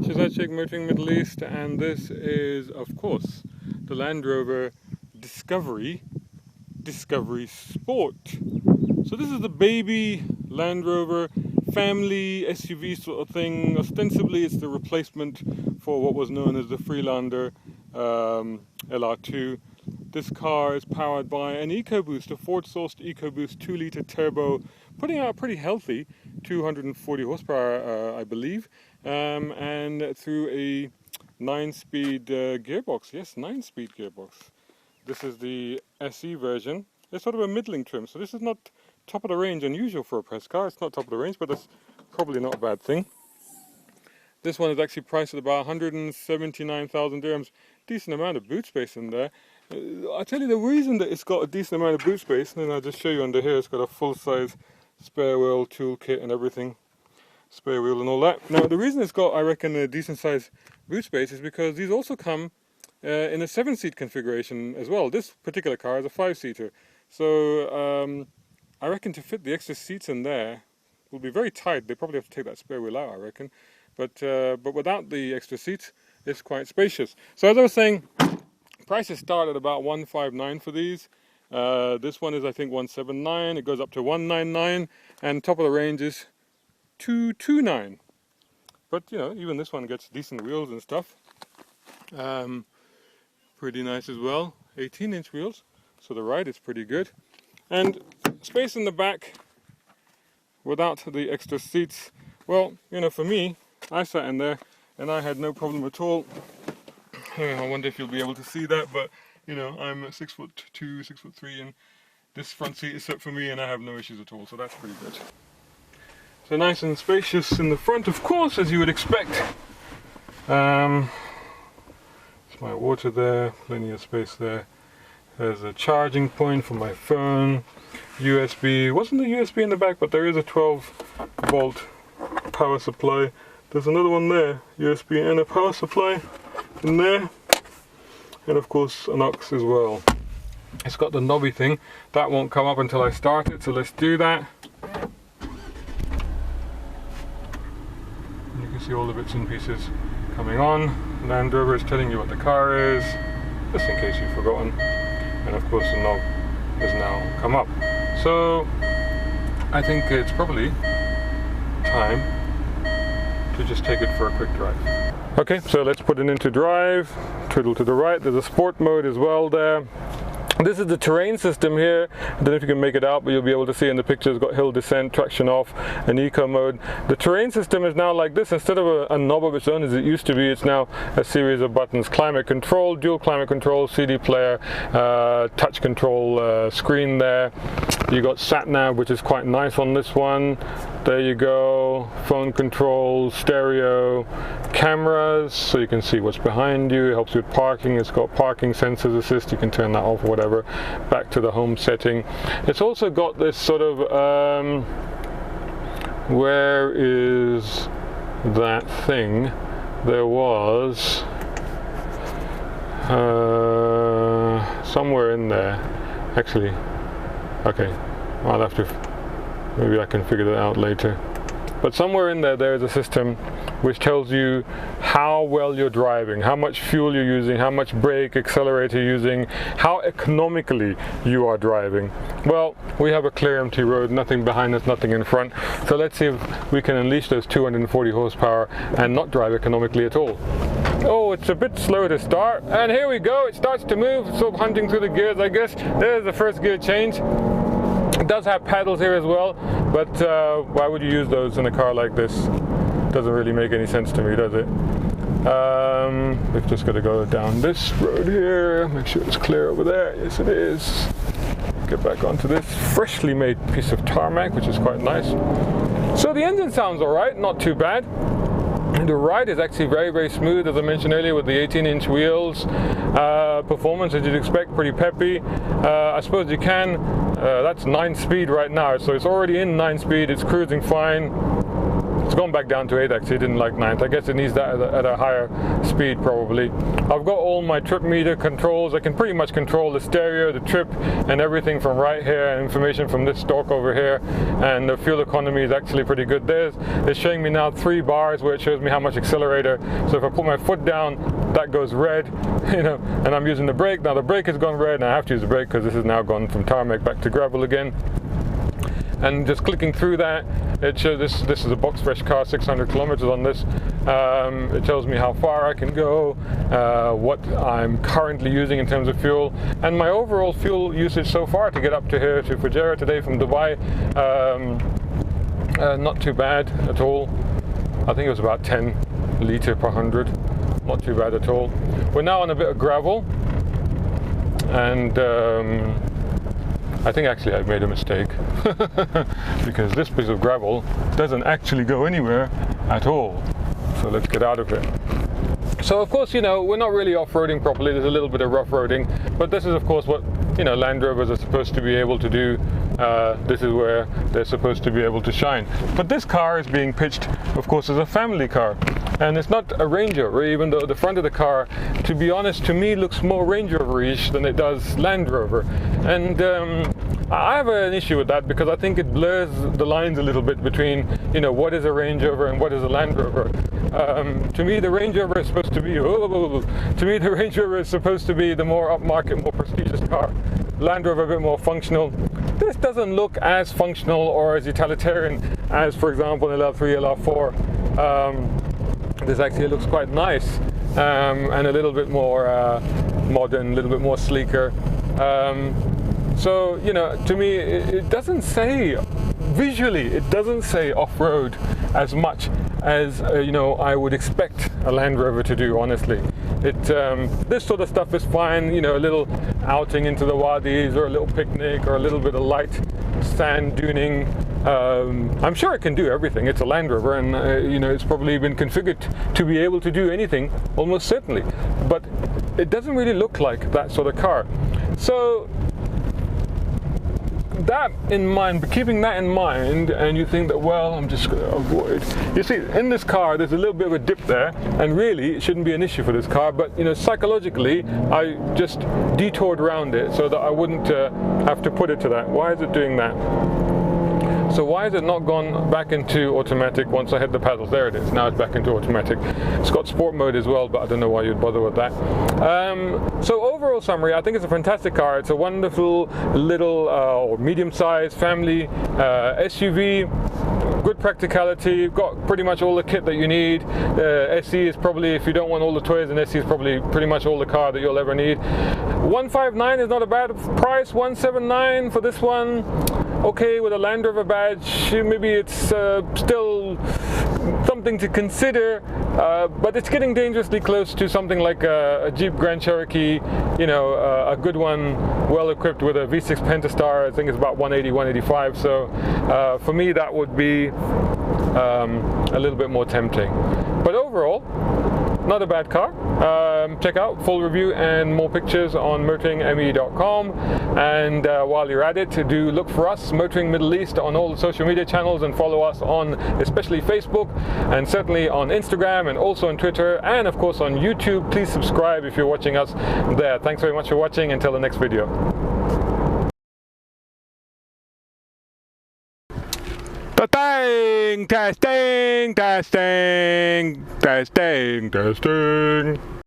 Shazad Motoring Middle East, and this is, of course, the Land Rover Discovery Sport. So this is the baby Land Rover family SUV sort of thing. Ostensibly it's the replacement for what was known as the Freelander LR2. This car is powered by an EcoBoost, a Ford-sourced EcoBoost 2-litre turbo, putting out pretty healthy 240 horsepower, I believe, and through a 9-speed gearbox. Yes, 9-speed gearbox. This is the SE version. It's sort of a middling trim, so this is not top of the range, unusual for a press car. It's not top of the range, but that's probably not a bad thing. This one is actually priced at about 179,000 dirhams. Decent amount of boot space in there. I'll tell you the reason that it's got a decent amount of boot space, and then I'll just show you under here. It's got a full-size spare wheel toolkit and everything, spare wheel and all that. Now the reason it's got, I reckon, a decent size boot space is because these also come in a 7-seat configuration as well. This particular car is a 5-seater, so I reckon to fit the extra seats in there will be very tight. They probably have to take that spare wheel out, I reckon, but without the extra seats it's quite spacious. So as I was saying, prices start at about 159 for these. This one is, I think, 179. It goes up to 199, and top of the range is 229. But you know, even this one gets decent wheels and stuff. Pretty nice as well. 18-inch wheels, so the ride is pretty good. And space in the back without the extra seats. Well, you know, for me, I sat in there and I had no problem at all. I wonder if you'll be able to see that, but you know, I'm 6'2", 6'3", and this front seat is set for me and I have no issues at all, so that's pretty good. So nice and spacious in the front, of course, as you would expect. There's my water there, plenty of space there. There's a charging point for my phone. USB, wasn't a USB in the back, but there is a 12-volt power supply. There's another one there, USB and a power supply in there, and of course an aux as well. It's got the knobby thing that won't come up until I start it, so let's do that. You can see all the bits and pieces coming on. Land Rover is telling you what the car is, just in case you've forgotten, and of course the knob has now come up. So I think it's probably time to just take it for a quick drive. Okay, so let's put it into drive. Twiddle to the right. There's a sport mode as well there. This is the terrain system here. I don't know if you can make it out, but you'll be able to see in the picture it's got hill descent, traction off, and eco mode. The terrain system is now like this. Instead of a knob of its own as it used to be, it's now a series of buttons. Climate control, dual climate control, CD player, touch control screen there. You got sat nav, which is quite nice on this one. There you go. Phone control, stereo, cameras, so you can see what's behind you. It helps you with parking. It's got parking sensors assist. You can turn that off or whatever. Back to the home setting. It's also got this sort of where is that thing? There was somewhere in there, actually. Okay, I'll have to, maybe I can figure that out later. But somewhere in there is a system which tells you how well you're driving, how much fuel you're using, how much brake, accelerator you're using, how economically you are driving. Well, we have a clear empty road, nothing behind us, nothing in front. So let's see if we can unleash those 240 horsepower and not drive economically at all. Oh, it's a bit slow to start. And here we go, it starts to move, sort of hunting through the gears, I guess. There's the first gear change. It does have paddles here as well, but why would you use those in a car like this? Doesn't really make any sense to me, does it? We've just got to go down this road here, make sure it's clear over there. Yes, it is. Get back onto this freshly made piece of tarmac, which is quite nice. So the engine sounds alright, not too bad. The ride is actually very, very smooth, as I mentioned earlier, with the 18-inch wheels. Performance, as you'd expect, pretty peppy. I suppose you can, that's 9-speed right now, so it's already in 9-speed, it's cruising fine. It's gone back down to 8 actually, it didn't like 9th. I guess it needs that at a higher speed probably. I've got all my trip meter controls. I can pretty much control the stereo, the trip, and everything from right here, and information from this stalk over here. And the fuel economy is actually pretty good. It's showing me now 3 bars where it shows me how much accelerator. So if I put my foot down, that goes red, you know, and I'm using the brake. Now the brake has gone red, and I have to use the brake because this has now gone from tarmac back to gravel again. And just clicking through that, it shows this is a box fresh car, 600 kilometers on this. It tells me how far I can go, what I'm currently using in terms of fuel, and my overall fuel usage so far to get up to here to Fujairah today from Dubai. Not too bad at all. I think it was about 10 litre per 100. Not too bad at all. We're now on a bit of gravel, and I think actually I've made a mistake because this piece of gravel doesn't actually go anywhere at all. So let's get out of it. So of course, you know, we're not really off-roading properly. There's a little bit of rough roading, but this is of course what, you know, Land Rovers are supposed to be able to do. This is where they're supposed to be able to shine. But this car is being pitched, of course, as a family car. And it's not a Range Rover, even though the front of the car, to be honest, to me looks more Range Rover-ish than it does Land Rover. And I have an issue with that because I think it blurs the lines a little bit between, you know, what is a Range Rover and what is a Land Rover. To me, the Range Rover is supposed to be, the Range Rover is supposed to be the more upmarket, more prestigious car. Land Rover a bit more functional. This doesn't look as functional or as utilitarian as, for example, an LR3, LR4. This actually looks quite nice and a little bit more modern, a little bit more sleeker. So, you know, to me, it doesn't say, visually, it doesn't say off-road as much as, you know, I would expect a Land Rover to do, honestly. This sort of stuff is fine, you know, a little outing into the wadis or a little picnic or a little bit of light sand duning. I'm sure it can do everything. It's a Land Rover, and you know, it's probably been configured to be able to do anything, almost certainly. But it doesn't really look like that sort of car. So that in mind, keeping that in mind, and you think that, well, I'm just going to avoid. You see, in this car, there's a little bit of a dip there, and really, it shouldn't be an issue for this car. But you know, psychologically, I just detoured around it so that I wouldn't have to put it to that. Why is it doing that? So why has it not gone back into automatic once I hit the pedals? There it is, now it's back into automatic. It's got sport mode as well, but I don't know why you'd bother with that. So overall summary, I think it's a fantastic car. It's a wonderful little or medium-sized family SUV. Good practicality, got pretty much all the kit that you need. SE is probably, if you don't want all the toys, and SE is probably pretty much all the car that you'll ever need. 159 is not a bad price. 179 for this one. Okay, with a Land Rover badge, maybe it's still something to consider, but it's getting dangerously close to something like a Jeep Grand Cherokee, you know, a good one, well equipped with a V6 Pentastar. I think it's about 180, 185. So for me, that would be a little bit more tempting. But overall, not a bad car. Check out full review and more pictures on motoringme.com. And while you're at it, do look for us, Motoring Middle East, on all the social media channels, and follow us on especially Facebook, and certainly on Instagram, and also on Twitter, and of course on YouTube. Please subscribe if you're watching us there. Thanks very much for watching. Until the next video. Testing, testing, testing, testing, testing.